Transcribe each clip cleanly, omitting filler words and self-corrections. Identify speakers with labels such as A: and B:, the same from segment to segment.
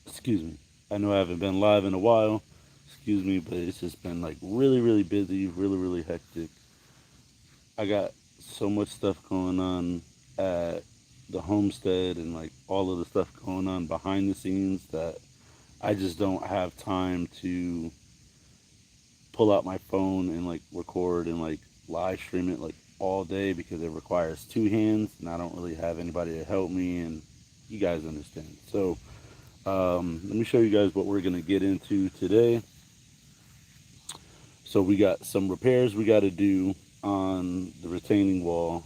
A: Excuse me. I know I haven't been live in a while. Excuse me, but it's just been like really, really busy, really, really hectic. I got so much stuff going on at the homestead and like all of the stuff going on behind the scenes that I just don't have time to pull out my phone and like record and like live stream it like all day because it requires two hands and I don't really have anybody to help me, and you guys understand. So let me show you guys what we're going to get into today. So we got some repairs we got to do on the retaining wall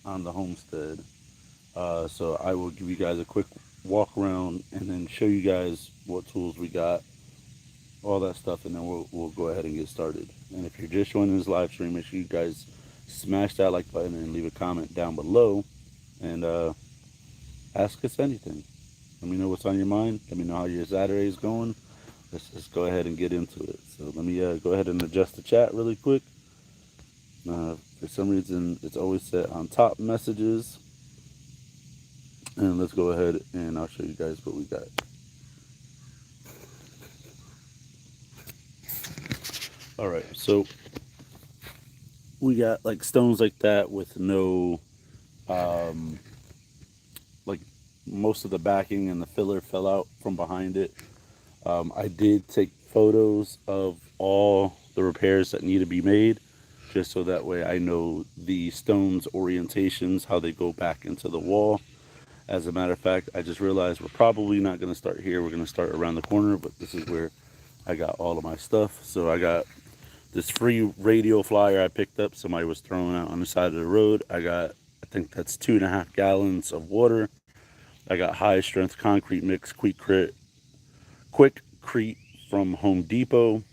A: on the homestead. So I will give you guys a quick walk around and then show you guys what tools we got, all that stuff, and then we'll go ahead and get started. And if you're just joining this live stream, make sure you guys smash that like button and leave a comment down below, and ask us anything. Let me know what's on your mind. Let me know how your Saturday is going. Let's just go ahead and get into it. So let me go ahead and adjust the chat really quick. For some reason, it's always set on top messages. And let's go ahead and I'll show you guys what we got. All right, so we got like stones like that with no, um, like most of the backing and the filler fell out from behind it. I did take photos of all the repairs that need to be made, just so that way I know the stones orientations, how they go back into the wall. As a matter of fact, I just realized we're probably not going to start here. We're going to start around the corner, but this is where I got all of my stuff. So I got this free radio flyer I picked up. Somebody was throwing out on the side of the road. I think that's 2.5 gallons of water. I got high strength concrete mix, quick crete from Home Depot.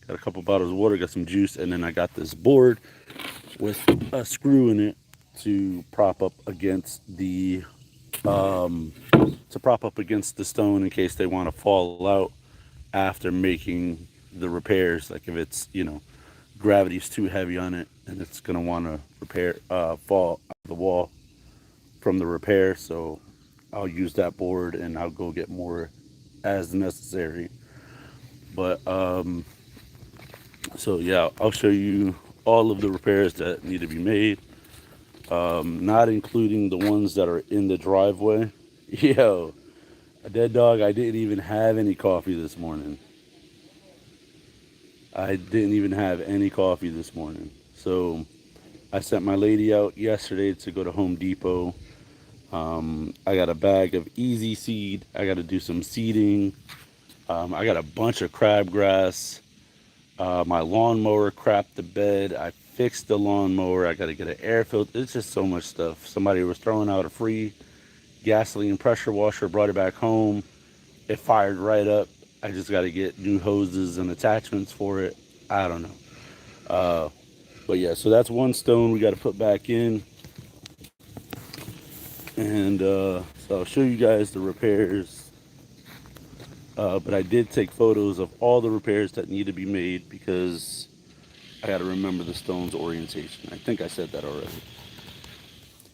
A: Got a couple bottles of water, got some juice, and then I got this board with a screw in it to prop up against the um, stone in case they want to fall out after making the repairs. Like if it's gravity's too heavy on it and it's gonna want to fall out of the wall from the repair. So I'll use that board and I'll go get more as necessary. But so yeah, I'll show you all of the repairs that need to be made, not including the ones that are in the driveway. Yo, a dead dog. I didn't even have any coffee this morning. I didn't even have any coffee this morning. So I sent my lady out yesterday to go to Home Depot. I got a bag of easy seed. I got to do some seeding. I got a bunch of crabgrass. My lawnmower crapped the bed. I fixed the lawnmower. I got to get an air filter. It's just so much stuff. Somebody was throwing out a free gasoline pressure washer, brought it back home. It fired right up. I just got to get new hoses and attachments for it. I don't know. Uh, but yeah, so that's one stone we got to put back in. And so I'll show you guys the repairs. But I did take photos of all the repairs that need to be made because I got to remember the stone's orientation. I think I said that already.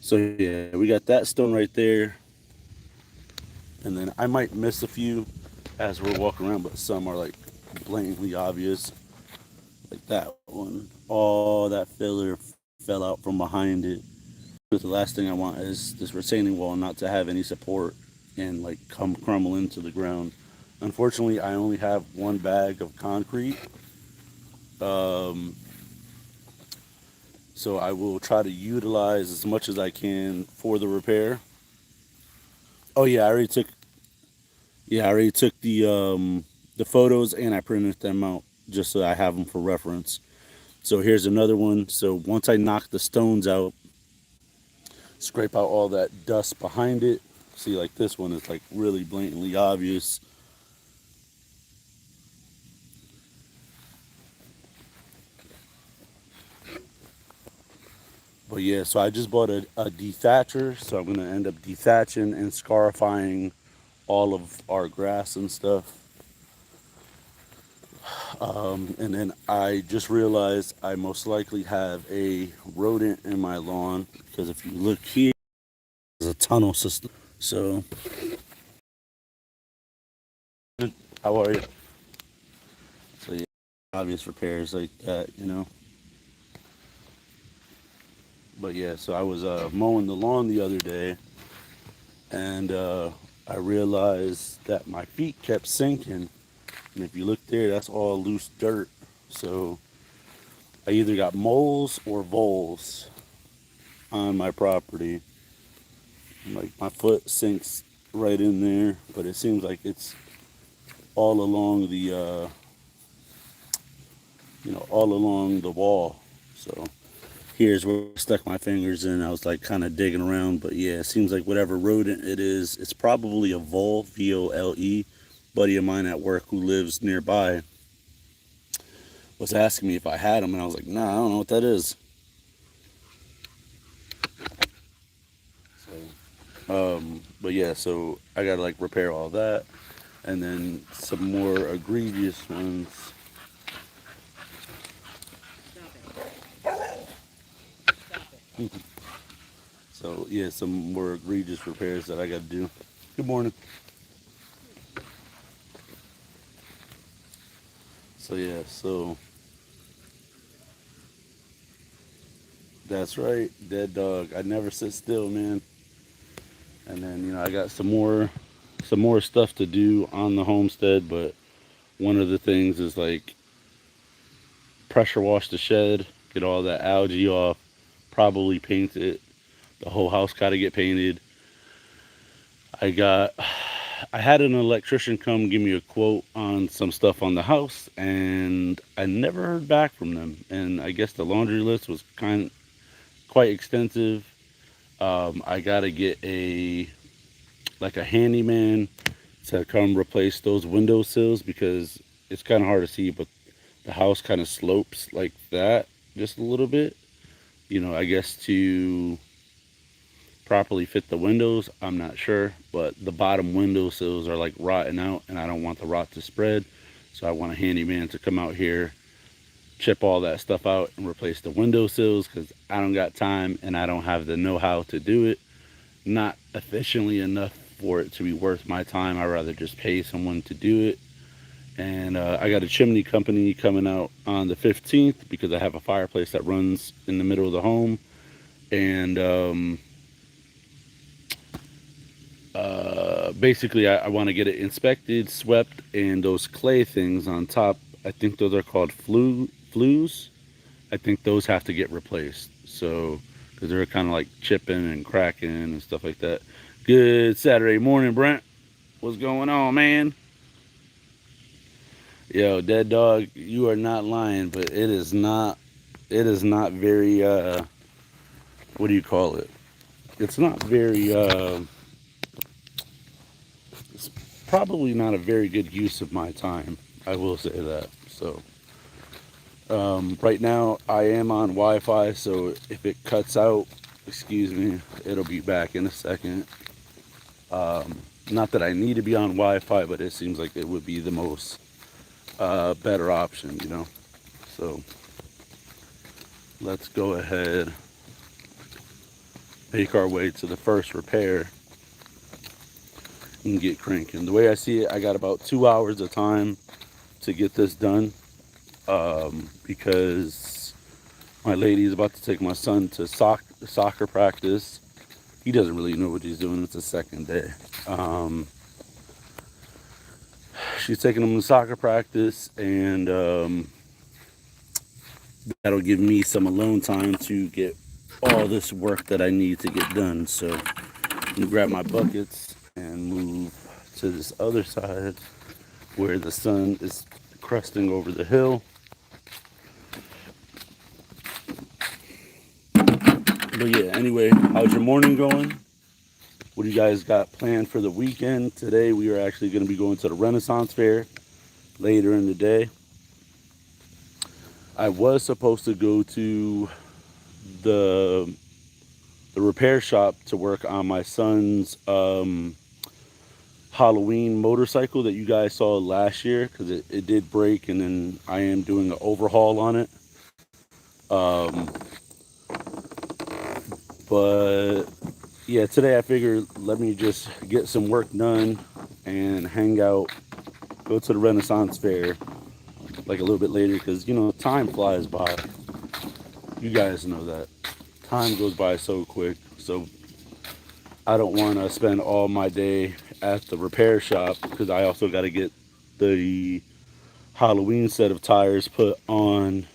A: So yeah, we got that stone right there. And then I might miss a few as we're walking around, but some are like blatantly obvious. Like that one. All that filler fell out from behind it. The last thing I want is this retaining wall not to have any support and like come crumble into the ground. Unfortunately, I only have one bag of concrete. Um, so I will try to utilize as much as I can for the repair. Oh yeah, I already took the photos and I printed them out just so I have them for reference. So here's another one. So once I knock the stones out, scrape out all that dust behind it. See, like this one is like really blatantly obvious. But yeah, so I just bought a dethatcher. So I'm gonna end up dethatching and scarifying all of our grass and stuff. And then I just realized I most likely have a rodent in my lawn because if you look here, there's a tunnel system. So How are you? So yeah, obvious repairs like that, you know. But yeah, so I was mowing the lawn the other day, and I realized that my feet kept sinking. And if you look there, that's all loose dirt. So I either got moles or voles on my property. Like my foot sinks right in there, but it seems like it's all along the all along the wall. So here's where I stuck my fingers in. I was like kind of digging around, but yeah, it seems like whatever rodent it is, it's probably a vole, VOLE. Buddy of mine at work who lives nearby was asking me if I had them, and I was like, nah, I don't know what that is. But yeah, so I gotta like repair all that, and then some more egregious ones. So yeah, some more egregious repairs that I gotta do. Good morning. So yeah, so that's right, dead dog. I never sit still, man. And then I got some more stuff to do on the homestead, but one of the things is like pressure wash the shed, get all that algae off, probably paint it. The whole house got to get painted. I got I had an electrician come give me a quote on some stuff on the house, and I never heard back from them. And I guess the laundry list was quite extensive. I got to get a handyman to come replace those window sills because it's kind of hard to see, but the house kind of slopes like that just a little bit. I guess to properly fit the windows, I'm not sure, but the bottom window sills are like rotting out, and I don't want the rot to spread. So I want a handyman to come out here, chip all that stuff out, and replace the window sills because I don't got time and I don't have the know-how to do it. Not efficiently enough for it to be worth my time. I'd rather just pay someone to do it. And I got a chimney company coming out on the 15th because I have a fireplace that runs in the middle of the home. And basically, I want to get it inspected, swept, and those clay things on top. I think those are called flues. I think those have to get replaced. So, because they're kind of like chipping and cracking and stuff like that. Good Saturday morning, Brent. What's going on, man? Yo, dead dog, you are not lying, but it is not. It is not very. What do you call it? It's not very. It's probably not a very good use of my time. I will say that. So, right now I am on Wi-Fi, so if it cuts out, excuse me, it'll be back in a second. Not that I need to be on Wi-Fi, but it seems like it would be the most better option. So let's go ahead, make our way to the first repair, and get cranking. The way I see it, I got about 2 hours of time to get this done because my lady is about to take my son to soccer practice. He doesn't really know what he's doing. It's the second day. Um, she's taking him to soccer practice, and that'll give me some alone time to get all this work that I need to get done. So I'm gonna grab my buckets and move to this other side where the sun is crusting over the hill. But yeah, anyway, how's your morning going? What do you guys got planned for the weekend? Today we are actually going to be going to the Renaissance Fair later in the day. I was supposed to go to the the repair shop to work on my son's Halloween motorcycle that you guys saw last year because it did break, and then I am doing an overhaul on it. Um, but yeah, today I figured let me just get some work done and hang out go to the Renaissance Fair like a little bit later because you know time flies by. You guys know that time goes by so quick. So I don't want to spend all my day at the repair shop because I also got to get the Halloween set of tires put on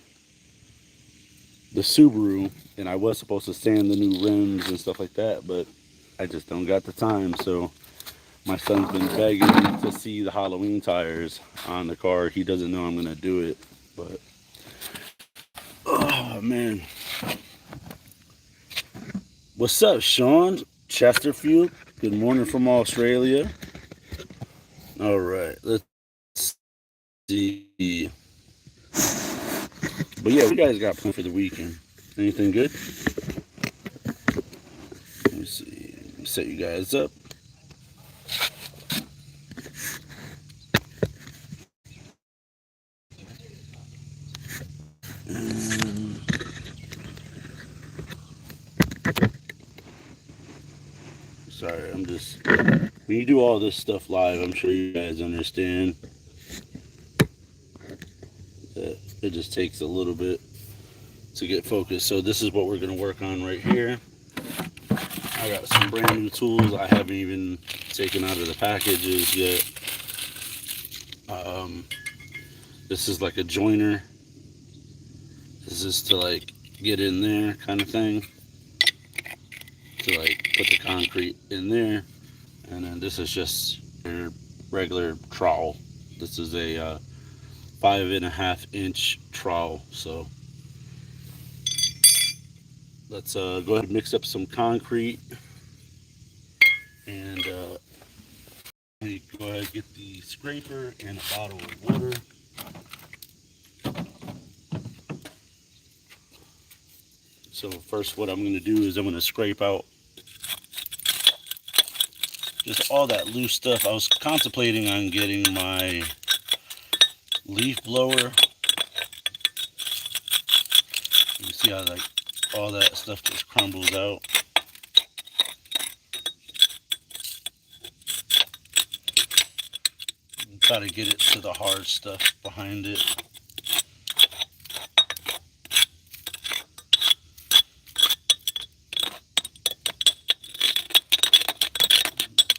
A: the Subaru, and I was supposed to sand the new rims and stuff like that, but I just don't got the time. So my son's been begging to see the Halloween tires on the car. He doesn't know I'm gonna do it, but oh man, what's up, Sean Chesterfield? Good morning from Australia. All right, let's see. But yeah, we guys got planned for the weekend. Anything good? Let me see. Set you guys up. Sorry, I'm just when you do all this stuff live, I'm sure you guys understand that it just takes a little bit to get focused. So this is what we're gonna work on right here. I got some brand new tools I haven't even taken out of the packages yet. Um, this is like a joiner. This is to like get in there kind of thing. To like put the concrete in there. And then this is just your regular trowel. This is a 5.5 inch trowel. So let's go ahead and mix up some concrete and go ahead and get the scraper and a bottle of water. So first what I'm going to do is I'm going to scrape out just all that loose stuff. I was contemplating on getting my leaf blower. You can see how like all that stuff just crumbles out. And try to get it to the hard stuff behind it.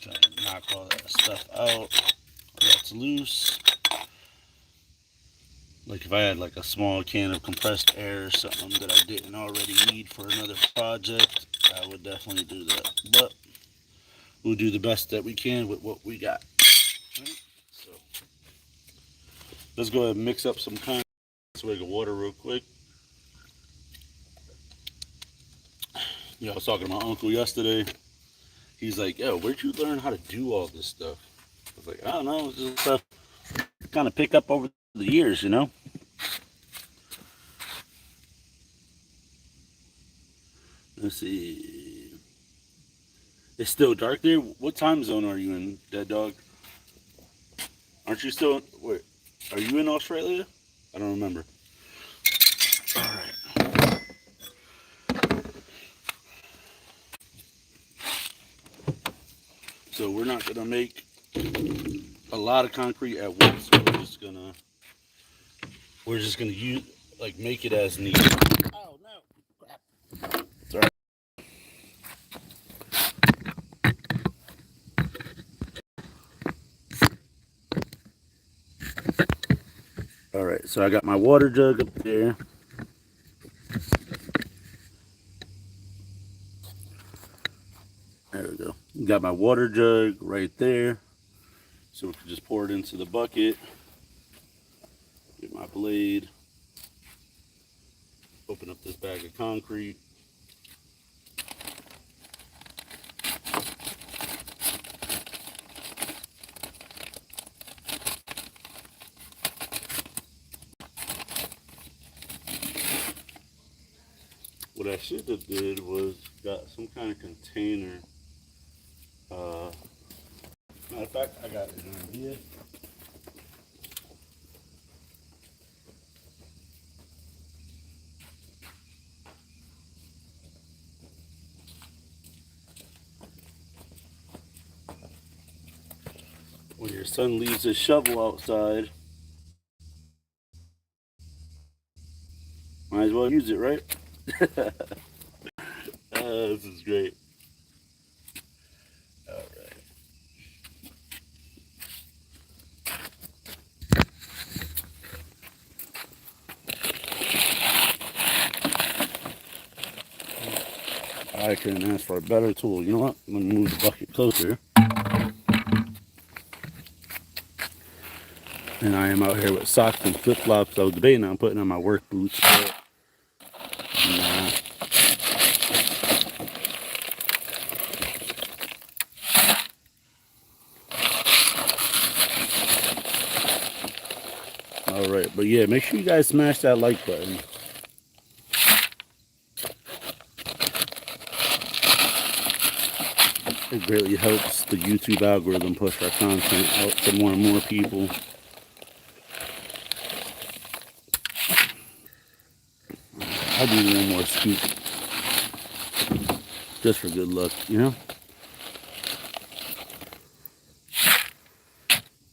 A: Try to knock all that stuff out that's loose. Like if I had like a small can of compressed air or something that I didn't already need for another project, I would definitely do that. But we'll do the best that we can with what we got. So let's go ahead and mix up some kind of swig of water real quick. Yeah, I was talking to my uncle yesterday. He's like, yo, where'd you learn how to do all this stuff? I was like, I don't know, it's just stuff kind of pick up over the years, you know? Let's see. It's still dark there. What time zone are you in, Dead Dog? Aren't you still? Wait, are you in Australia? I don't remember. All right. So we're not gonna make a lot of concrete at once. So we're just gonna use like make it as needed. Oh no! Crap. It's all right. All right. So I got my water jug up there. There we go. Got my water jug right there. So we can just pour it into the bucket. Get my blade. Open up this bag of concrete. What I should have did was got some kind of container. Matter of fact, I got an idea. when your son leaves his shovel outside, might as well use it, right? This is great. All right. I couldn't ask for a better tool. You know what? Let me move the bucket closer. And I am out here with socks and flip-flops. I was debating on putting on my work boots, but nah. Alright, but yeah, make sure you guys smash that like button. It greatly helps the YouTube algorithm push our content out to more and more people. I'll do one more scoop. Just for good luck, you know?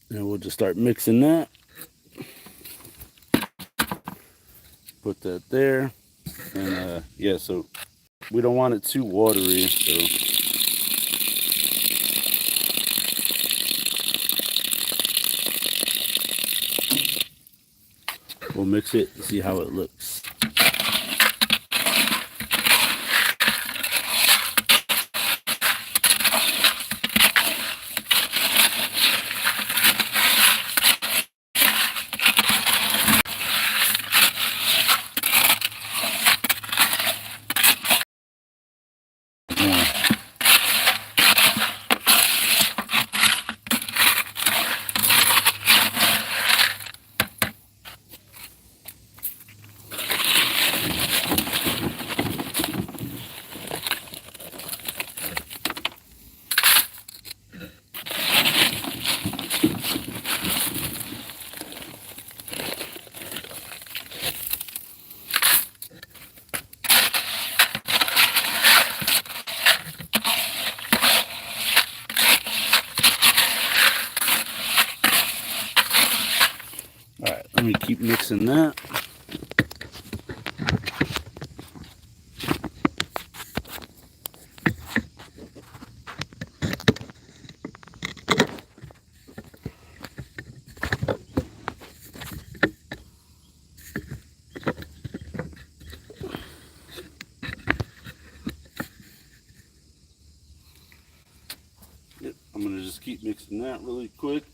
A: And we'll just start mixing that. Put that there. And yeah, so we don't want it too watery, so we'll mix it and see how it looks. Alright, let me keep mixing that. Yep, I'm going to just keep mixing that really quick.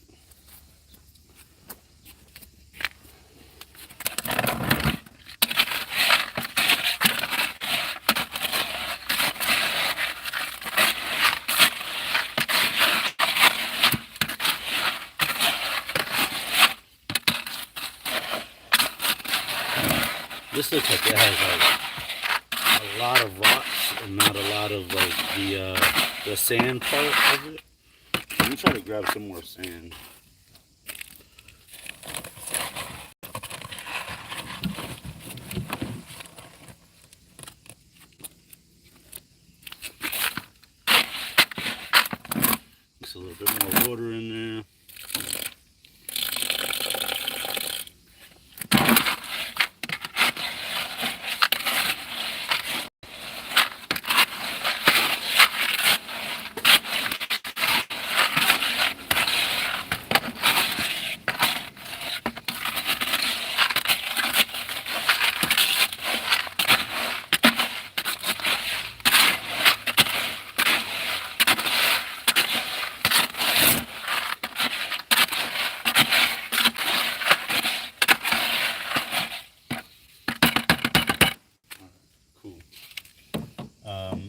A: This looks like it has like a lot of rocks and not a lot of like the sand part of it. Let me try to grab some more sand. Just a little bit more water in there.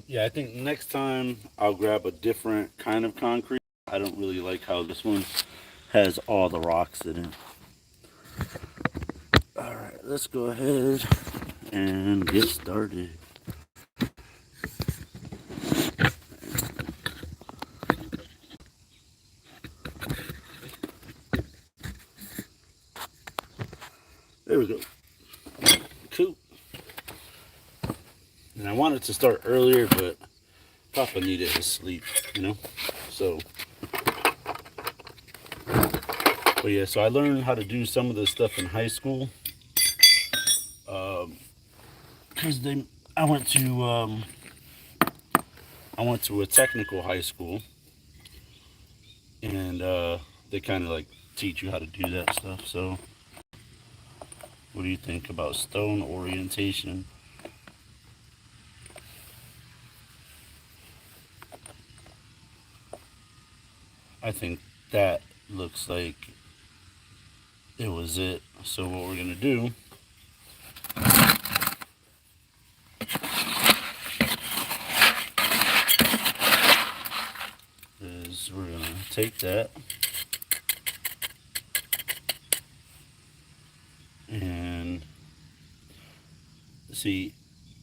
A: Yeah, I think next time I'll grab a different kind of concrete. I don't really like how this one has all the rocks in it. Alright, let's go ahead and get started. There we go. Cool. And I wanted to start earlier, but Papa needed his sleep, you know? So But yeah, so I learned how to do some of this stuff in high school. Because they, I went to I went to a technical high school, and they kind of like teach you how to do that stuff. So, what do you think about stone orientation? I think that looks like it was it. So what we're gonna do is we're gonna take that and see.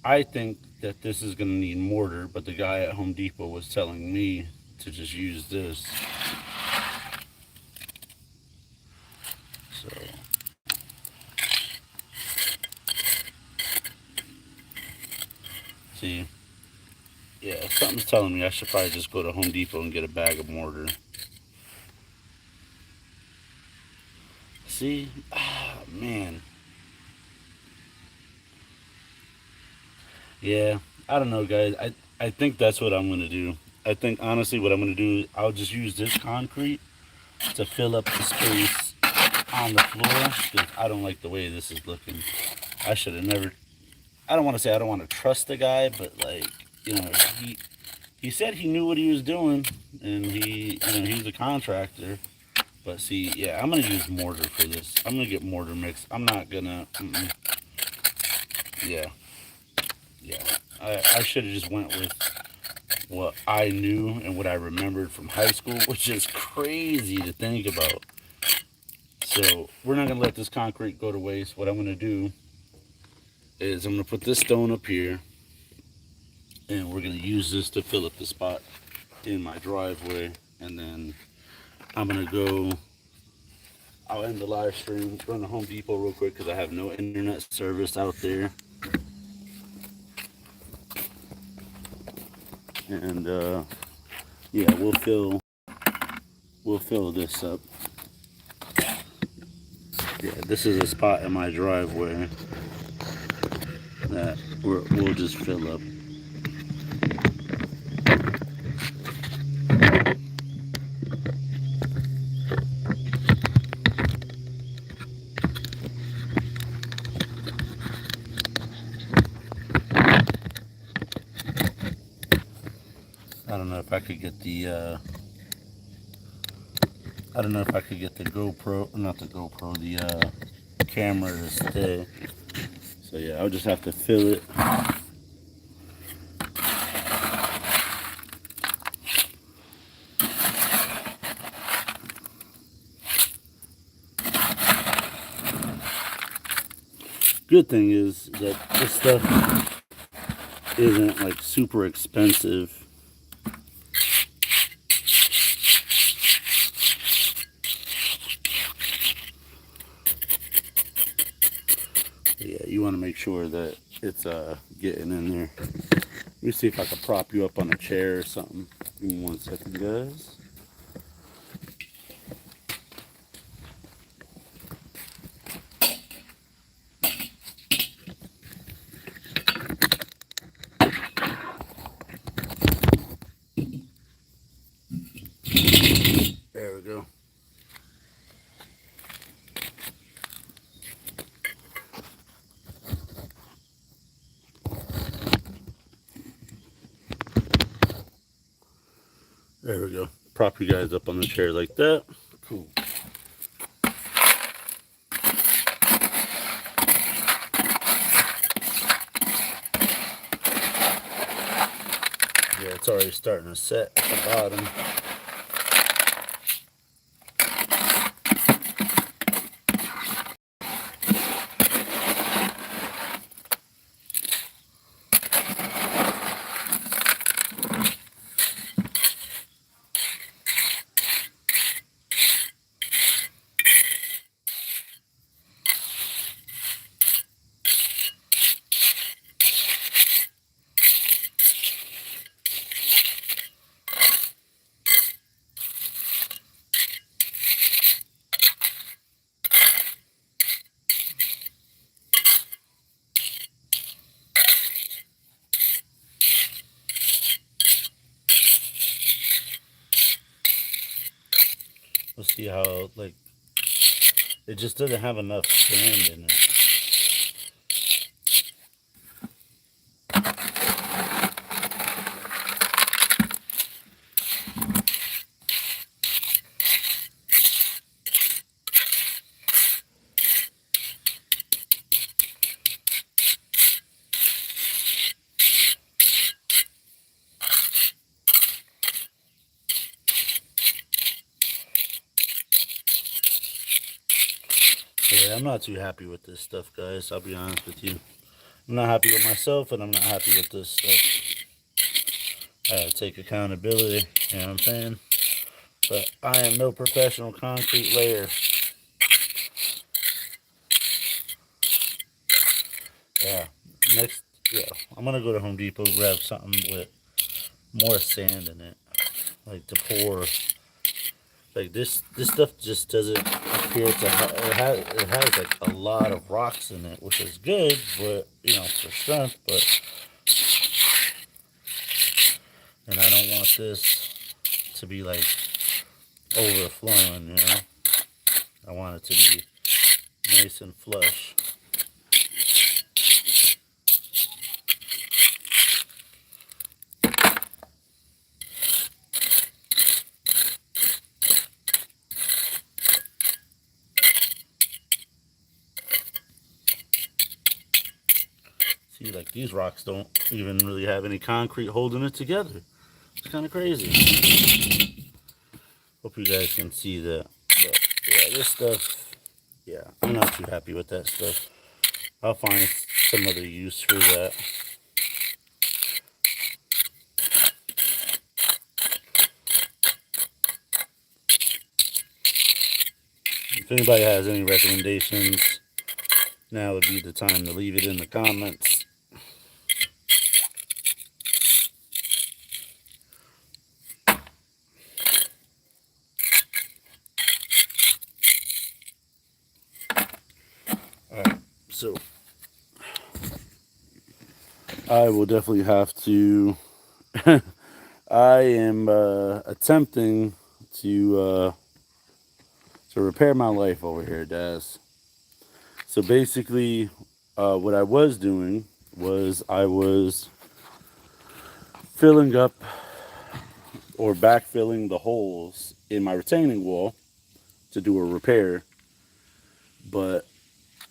A: I think that this is gonna need mortar, but the guy at Home Depot was telling me to just use this. So see, yeah, something's telling me I should probably just go to Home Depot and get a bag of mortar. See, ah, man, yeah, I don't know, guys. I think that's what I'm gonna do. I think honestly, what I'm gonna do, I'll just use this concrete to fill up the space on the floor because I don't like the way this is looking. I should have never. I don't want to say I don't want to trust the guy, but like you know, he said he knew what he was doing, and he's a contractor. But see, yeah, I'm gonna use mortar for this. I'm gonna get mortar mix. I'm not gonna. Yeah, yeah. I should have just went with what I knew and what I remembered from high school, which is crazy to think about. So we're not gonna let this concrete go to waste. What I'm gonna do is I'm gonna put this stone up here, and we're gonna use this to fill up the spot in my driveway, and then I'm gonna go. I'll end the live stream, run to Home Depot real quick because I have no internet service out there, and yeah, we'll fill this up. Yeah, this is a spot in my driveway that we'll just fill up. I don't know if I could get the I don't know if I could get the GoPro, not the GoPro, the camera to stay. So yeah, I'll just have to fill it. Good thing is that this stuff isn't like super expensive. Yeah, you want to make sure that it's getting in there. Let me see if I can prop you up on a chair or something. Give me 1 second, guys. There we go. There we go. Prop you guys up on the chair like that. Cool. Yeah, it's already starting to set at the bottom. Let's see how, like, it just doesn't have enough sand in it. Yeah, I'm not too happy with this stuff, guys. I'll be honest with you. I'm not happy with myself, and I'm not happy with this stuff. I gotta take accountability, you know what I'm saying? But I am no professional concrete layer. Yeah, next, yeah, I'm gonna go to Home Depot, grab something with more sand in it, like to pour. Like this stuff just doesn't appear to it has like a lot of rocks in it, which is good, but you know, for strength. But and I don't want this to be like overflowing, you know. I want it to be nice and flush. See, like these rocks don't even really have any concrete holding it together. It's kind of crazy. Hope you guys can see that. But yeah, this stuff, yeah, I'm not too happy with that stuff. I'll find some other use for that. If anybody has any recommendations, now would be the time to leave it in the comments. Alright, so I will definitely have to. I am attempting to repair my life over here, Daz. So basically, what I was doing was I was filling up or backfilling the holes in my retaining wall to do a repair, but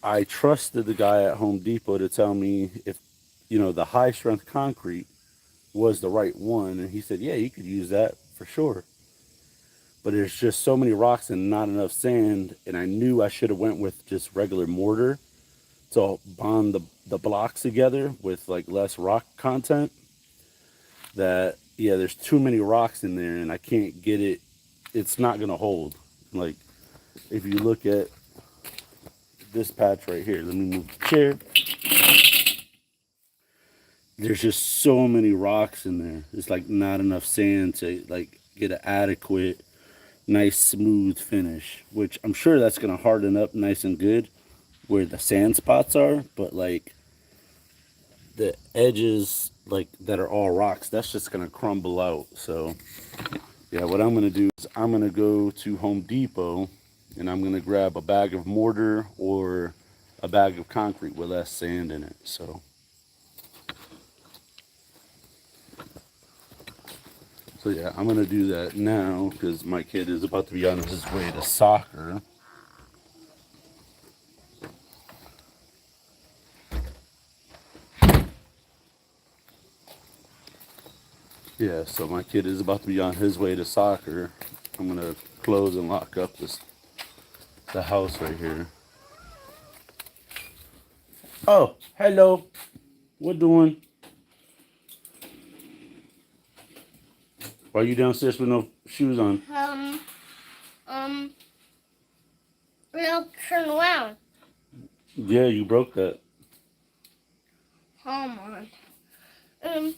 A: I trusted the guy at Home Depot to tell me if, you know, the high strength concrete was the right one. And he said, yeah, you could use that for sure. But there's just so many rocks and not enough sand. And I knew I should have went with just regular mortar to bond the blocks together with like less rock content. That, yeah, there's too many rocks in there and I can't get it. It's not going to hold. Like, if you look at this patch right here, let me move the chair. There's just so many rocks in there. It's like not enough sand to like get an adequate, nice, smooth finish. Which I'm sure that's gonna harden up nice and good where the sand spots are, but like the edges like that are all rocks, that's just gonna crumble out. So yeah, what I'm gonna do is I'm gonna go to Home Depot and I'm gonna grab a bag of mortar or a bag of concrete with less sand in it. So yeah, I'm gonna do that now because my kid is about to be on his way to soccer. Yeah, so my kid is about to be on his way to soccer. I'm gonna close and lock up the house right here. Oh, hello. What doing? Why are you downstairs with no shoes on?
B: We'll turn around.
A: Yeah, you broke that.
B: Come on.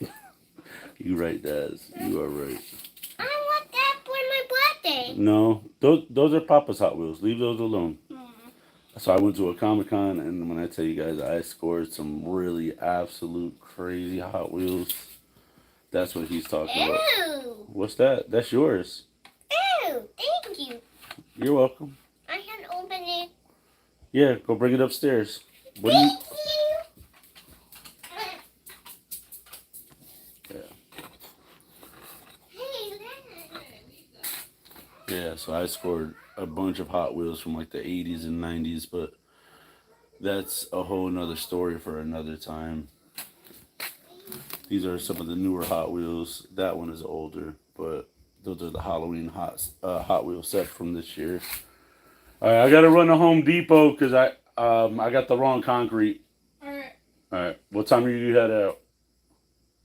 A: You right, Daz. You are right.
B: I want that for my birthday.
A: No, those are Papa's Hot Wheels. Leave those alone. So I went to a Comic-Con, and when I tell you guys, I scored some really absolute crazy Hot Wheels. That's what he's talking about.
B: Ew.
A: What's that? That's yours.
B: Ew. Thank you.
A: You're welcome.
B: I can open it.
A: Yeah, go bring it upstairs. What do you?
B: Thank you.
A: Yeah,
B: Hey, Dad.
A: yeah. So I scored a bunch of Hot Wheels from like the '80s and '90s, but that's a whole nother story for another time. These are some of the newer Hot Wheels. That one is older, but those are the Halloween Hot Wheel set from this year. All right, I gotta run to Home Depot because I got the wrong concrete.
C: Alright.
A: All right, what time are you headed out?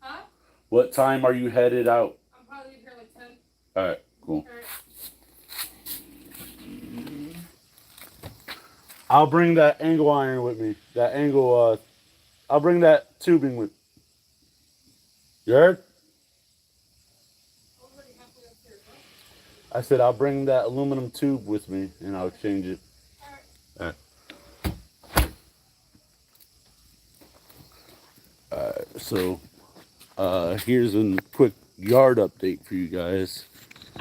C: Huh?
A: What time are you headed out?
C: I'm probably here like 10.
A: All right, cool.
C: Alright.
A: I'll bring that angle iron with me. That angle. I'll bring that tubing with. You heard?
C: Already halfway upstairs, huh?
A: I said I'll bring that aluminum tube with me and I'll exchange it.
C: Alright.
A: So, here's a quick yard update for you guys.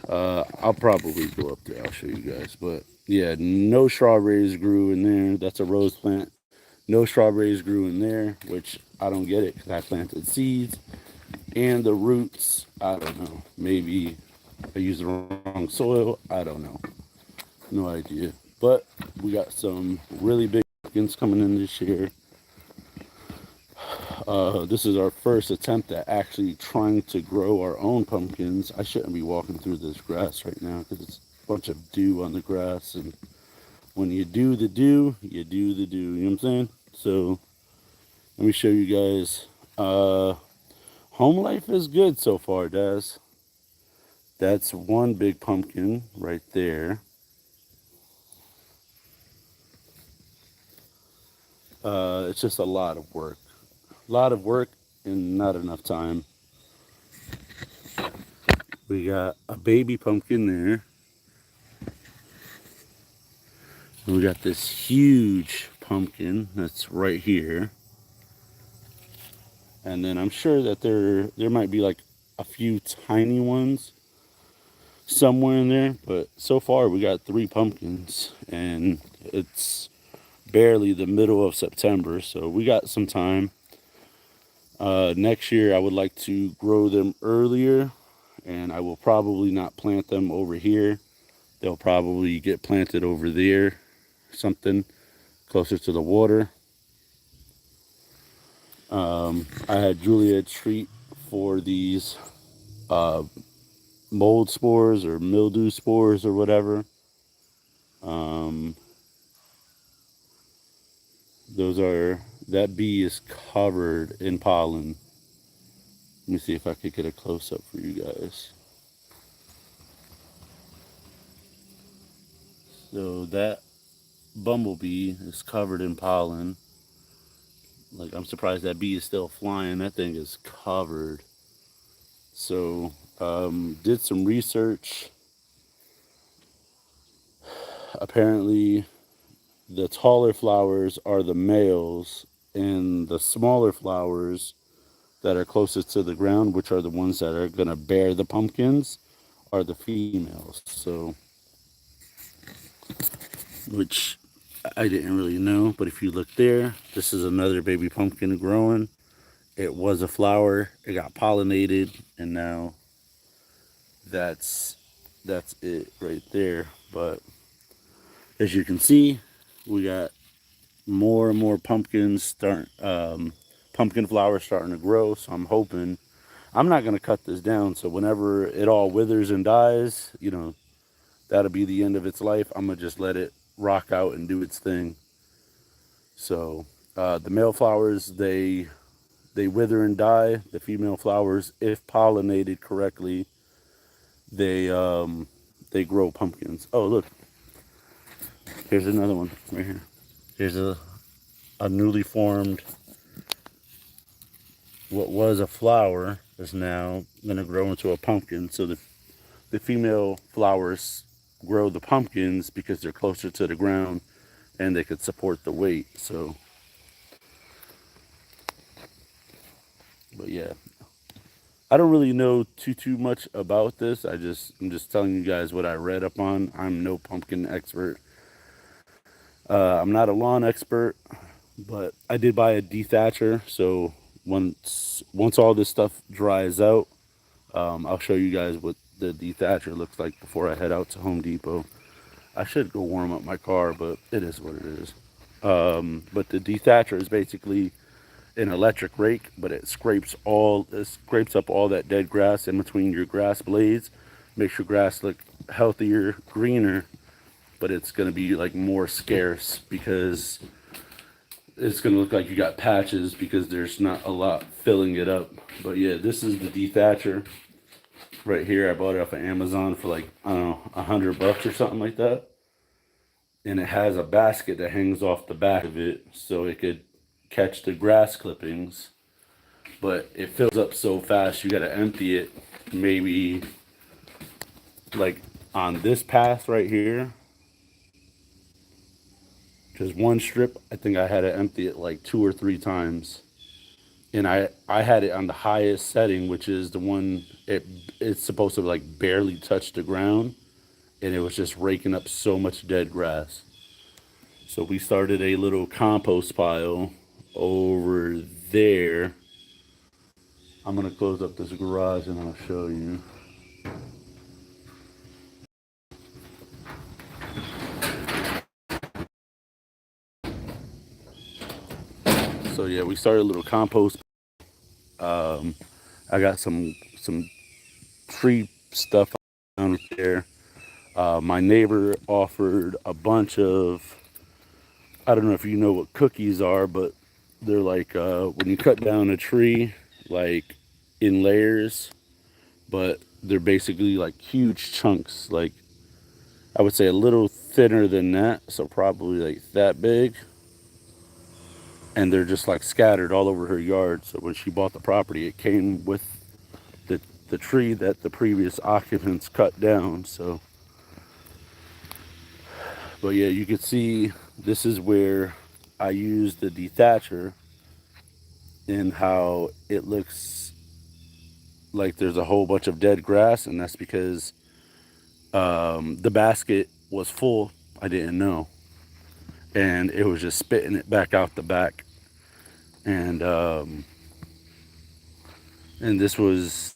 A: I'll probably go up there. I'll show you guys. But yeah, no strawberries grew in there. That's a rose plant. No strawberries grew in there, which I don't get it because I planted seeds. And the roots, I don't know. Maybe I used the wrong soil. I don't know. No idea. But we got some really big pumpkins coming in this year. This is our first attempt at actually trying to grow our own pumpkins. I shouldn't be walking through this grass right now because it's a bunch of dew on the grass. And when you do the dew, you do the dew. You know what I'm saying? So let me show you guys. Home life is good so far, Daz. That's one big pumpkin right there. It's just a lot of work. A lot of work and not enough time. We got a baby pumpkin there. And we got this huge pumpkin that's right here. And then I'm sure that there might be like a few tiny ones somewhere in there. But so far we got 3 pumpkins and it's barely the middle of September. So we got some time. Next year I would like to grow them earlier and I will probably not plant them over here. They'll probably get planted over there, something closer to the water. I had Julia treat for these mold spores or mildew spores or whatever. That bee is covered in pollen. Let me see if I could get a close up for you guys. So that bumblebee is covered in pollen. Like, I'm surprised that bee is still flying. That thing is covered. So, did some research. Apparently, the taller flowers are the males, and the smaller flowers that are closest to the ground, which are the ones that are going to bear the pumpkins, are the females. So, which I didn't really know, but if you look there, this is another baby pumpkin growing. It was a flower, it got pollinated, and now that's it right there. But as you can see, we got more and more pumpkin flowers starting to grow. So I'm hoping I'm not gonna cut this down. So whenever it all withers and dies, that'll be the end of its life. I'm gonna just let it rock out and do its thing. So the male flowers they wither and die. The female flowers, if pollinated correctly, they grow pumpkins. Oh look, here's another one right here. Here's a newly formed, what was a flower is now going to grow into a pumpkin. So the female flowers grow the pumpkins because they're closer to the ground and they could support the weight. So, but yeah, I don't really know too much about this. I'm just telling you guys what I read up on. I'm no pumpkin expert. I'm not a lawn expert, but I did buy a dethatcher. So once all this stuff dries out, I'll show you guys what the dethatcher looks like before I head out to Home Depot. I should go warm up my car, but it is what it is. But the dethatcher is basically an electric rake, but it scrapes up all that dead grass in between your grass blades, makes your grass look healthier, greener, but it's gonna be like more scarce because it's gonna look like you got patches because there's not a lot filling it up. But yeah, this is the dethatcher right here. I bought it off of Amazon for like, I don't know, $100 or something like that. And it has a basket that hangs off the back of it so it could catch the grass clippings, but it fills up so fast you got to empty it maybe like on this path right here, just one strip. I think I had to empty it like 2 or 3 times, and I had it on the highest setting, which is the one it's supposed to like barely touch the ground, and it was just raking up so much dead grass. So we started a little compost pile over there. I'm gonna close up this garage and I'll show you. So yeah, we started a little compost. Um, I got some tree stuff down there. My neighbor offered a bunch of, I don't know if you know what cookies are, but they're like when you cut down a tree, like in layers, but they're basically like huge chunks, like I would say a little thinner than that, so probably like that big. And they're just like scattered all over her yard. So when she bought the property, it came with the the tree that the previous occupants cut down. So, but yeah, you can see this is where I used the dethatcher and how it looks like there's a whole bunch of dead grass, and that's because the basket was full. I didn't know, and it was just spitting it back out the back, and this was,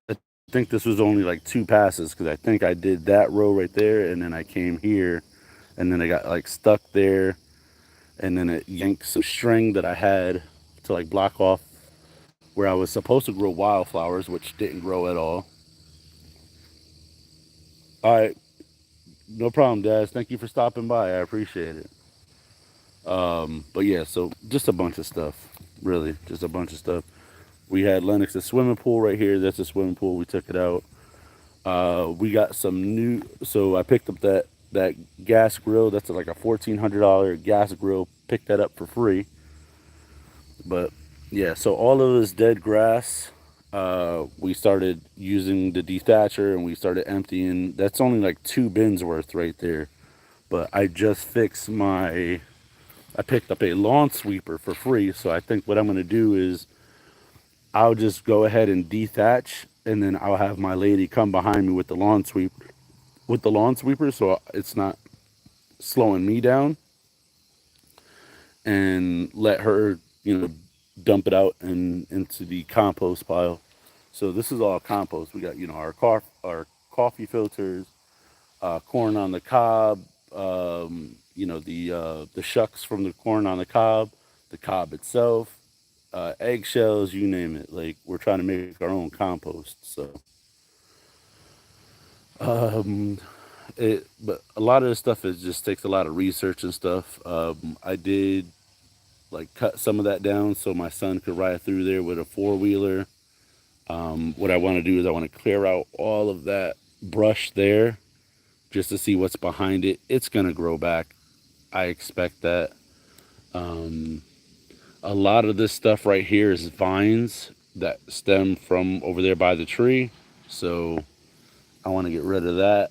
A: I think this was only like 2 passes because I think I did that row right there, and then I came here, and then I got like stuck there, and then it yanked some string that I had to like block off where I was supposed to grow wildflowers, which didn't grow at all. All right, no problem, Daz. Thank you for stopping by. I appreciate it. But yeah, so just a bunch of stuff, really, just a bunch of stuff. We had Lennox's swimming pool right here. That's a swimming pool. We took it out. We got some new. So I picked up that gas grill. That's like a $1,400 gas grill. Picked that up for free. But yeah, so all of this dead grass, we started using the dethatcher and we started emptying. That's only like 2 bins worth right there. But I just fixed my. I picked up a lawn sweeper for free. So I think what I'm gonna do is I'll just go ahead and dethatch, and then I'll have my lady come behind me with the lawn sweeper, so it's not slowing me down, and let her, dump it out and into the compost pile. So this is all compost. We got, our coffee filters, corn on the cob, the shucks from the corn on the cob itself, eggshells, you name it. Like we're trying to make our own compost. So um, but a lot of this stuff is just takes a lot of research and stuff. I did like cut some of that down so my son could ride through there with a 4-wheeler. What I want to do is I want to clear out all of that brush there just to see what's behind it. It's gonna grow back. I expect that. Um, a lot of this stuff right here is vines that stem from over there by the tree. So I want to get rid of that.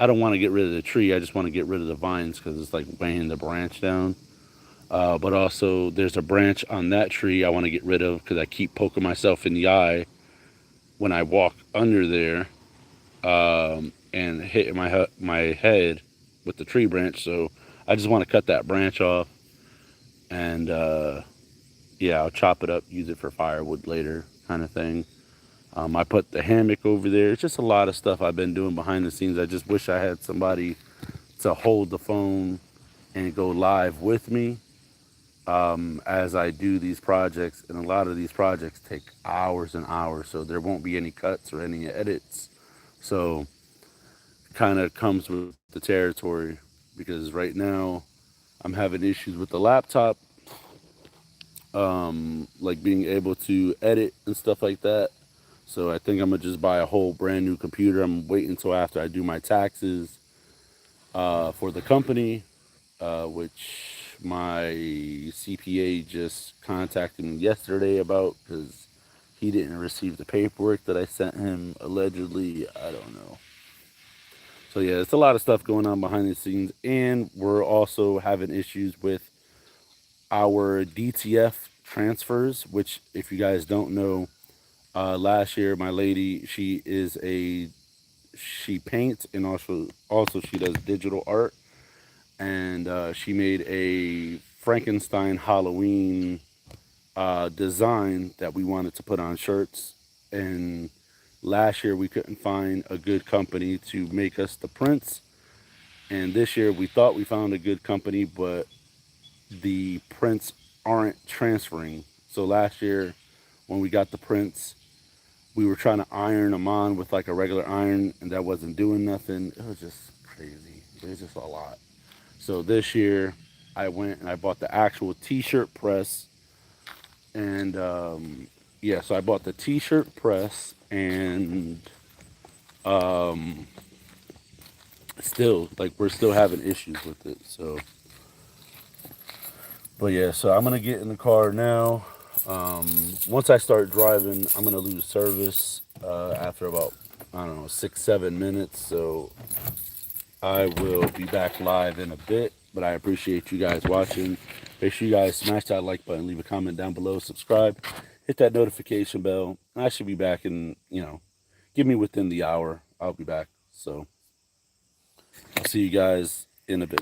A: I don't want to get rid of the tree. I just want to get rid of the vines because it's like weighing the branch down. But also, there's a branch on that tree I want to get rid of because I keep poking myself in the eye when I walk under there and hit my head with the tree branch. So I just want to cut that branch off and yeah, I'll chop it up, use it for firewood later, kind of thing. I put the hammock over there. It's just a lot of stuff I've been doing behind the scenes. I just wish I had somebody to hold the phone and go live with me as I do these projects. And a lot of these projects take hours and hours, so there won't be any cuts or any edits. So kind of comes with the territory because right now I'm having issues with the laptop, like being able to edit and stuff like that. So I think I'm gonna just buy a whole brand new computer. I'm waiting until after I do my taxes for the company, which my CPA just contacted me yesterday about because he didn't receive the paperwork that I sent him allegedly. I don't know. So yeah, it's a lot of stuff going on behind the scenes, and we're also having issues with our DTF transfers. Which, if you guys don't know, last year my lady, she paints and also she does digital art, and she made a Frankenstein Halloween design that we wanted to put on shirts. And last year we couldn't find a good company to make us the prints, and this year we thought we found a good company, but the prints aren't transferring. So last year when we got the prints, we were trying to iron them on with like a regular iron, and that wasn't doing nothing. It was just crazy. It was just a lot. So this year I went and I bought the actual t-shirt press, and yeah, so I bought the t-shirt press, and still, like, we're still having issues with it. So but yeah, so I'm gonna get in the car now. Once I start driving, I'm gonna lose service after about, I don't know, 6 7 minutes. So I will be back live in a bit. But I appreciate you guys watching. Make sure you guys smash that like button, leave a comment down below, subscribe, hit that notification bell. I should be back in, give me within the hour. I'll be back. So I'll see you guys in a bit.